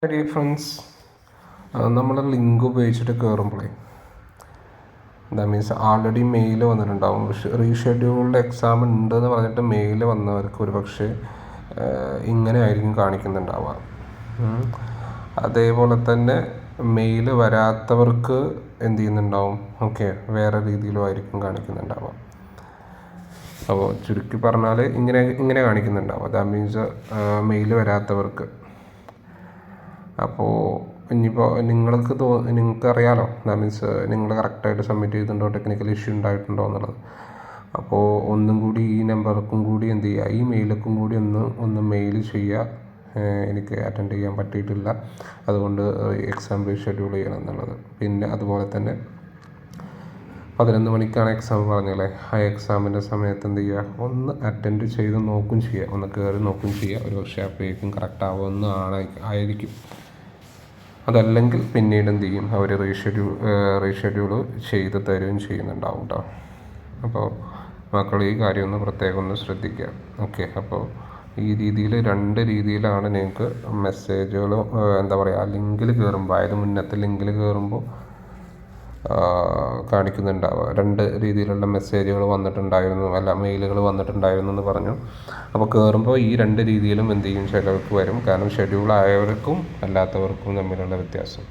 Friends, നമ്മൾ link ഉപയോഗിച്ചിട്ട് കയറുമ്പോഴേ that means already mail വന്നിട്ടുണ്ടാവും. റീഷെഡ്യൂൾഡ് എക്സാം ഉണ്ടെന്ന് പറഞ്ഞിട്ട് മെയിൽ വന്നവർക്ക് ഒരു പക്ഷേ ഇങ്ങനെ ആയിരിക്കും കാണിക്കുന്നുണ്ടാവുക. അതേപോലെ തന്നെ മെയിൽ വരാത്തവർക്ക് എന്ത് ചെയ്യുന്നുണ്ടാവും, ഓക്കെ, വേറെ രീതിയിലും ആയിരിക്കും കാണിക്കുന്നുണ്ടാവുക. അപ്പോൾ ചുരുക്കി പറഞ്ഞാൽ ഇങ്ങനെ കാണിക്കുന്നുണ്ടാവുക. ദാറ്റ് മീൻസ് മെയിൽ വരാത്തവർക്ക്. അപ്പോൾ ഇനിയിപ്പോൾ നിങ്ങൾക്കറിയാലോ, ദാറ്റ് മീൻസ് നിങ്ങൾ കറക്റ്റായിട്ട് സബ്മിറ്റ് ചെയ്തിട്ടുണ്ടോ, ടെക്നിക്കൽ ഇഷ്യൂ ഉണ്ടായിട്ടുണ്ടോ എന്നുള്ളത്. അപ്പോൾ ഒന്നും കൂടി ഈ നമ്പർക്കും കൂടി എന്ത് ചെയ്യുക, ഈ മെയിലേക്കും കൂടി ഒന്ന് മെയിൽ ചെയ്യുക, എനിക്ക് അറ്റൻഡ് ചെയ്യാൻ പറ്റിയിട്ടില്ല, അതുകൊണ്ട് എക്സാം റീഷെഡ്യൂൾ ചെയ്യണം എന്നുള്ളത്. പിന്നെ അതുപോലെ തന്നെ 11 മണിക്കാണ് എക്സാം പറഞ്ഞല്ലേ, ആ എക്സാമിൻ്റെ സമയത്ത് എന്ത് ചെയ്യുക, ഒന്ന് അറ്റൻഡ് ചെയ്ത് നോക്കും ചെയ്യുക, ഒന്ന് കയറി നോക്കും ചെയ്യുക. ഒരു പക്ഷേ അപ്പോഴേക്കും കറക്റ്റ് ആയിരിക്കും. അതല്ലെങ്കിൽ പിന്നീട് എന്ത് ചെയ്യും, അവർ റീഷെഡ്യൂൾ ചെയ്ത് തരുകയും ചെയ്യുന്നുണ്ടാവും കേട്ടോ. അപ്പോൾ മക്കൾ ഈ കാര്യം ഒന്ന് പ്രത്യേകം ഒന്ന് ശ്രദ്ധിക്കുക. ഓക്കെ, അപ്പോൾ ഈ രീതിയിൽ 2 രീതിയിലാണ് നിങ്ങൾക്ക് മെസ്സേജുകൾ എന്താ പറയുക, ലിങ്കിൽ കയറുമ്പോൾ, അതായത് മുന്നത്തെ ലിങ്കിൽ കയറുമ്പോൾ കാണിക്കുന്നുണ്ടാവുക. 2 രീതിയിലുള്ള മെസ്സേജുകൾ വന്നിട്ടുണ്ടായിരുന്നു, മെയിലുകൾ വന്നിട്ടുണ്ടായിരുന്നു എന്ന് പറഞ്ഞു. അപ്പോൾ കയറുമ്പോൾ ഈ 2 രീതിയിലും എന്ത് ചെയ്യും, ചിലർക്ക് വരും. കാരണം ഷെഡ്യൂൾ ആയവർക്കും അല്ലാത്തവർക്കും തമ്മിലുള്ള വ്യത്യാസം.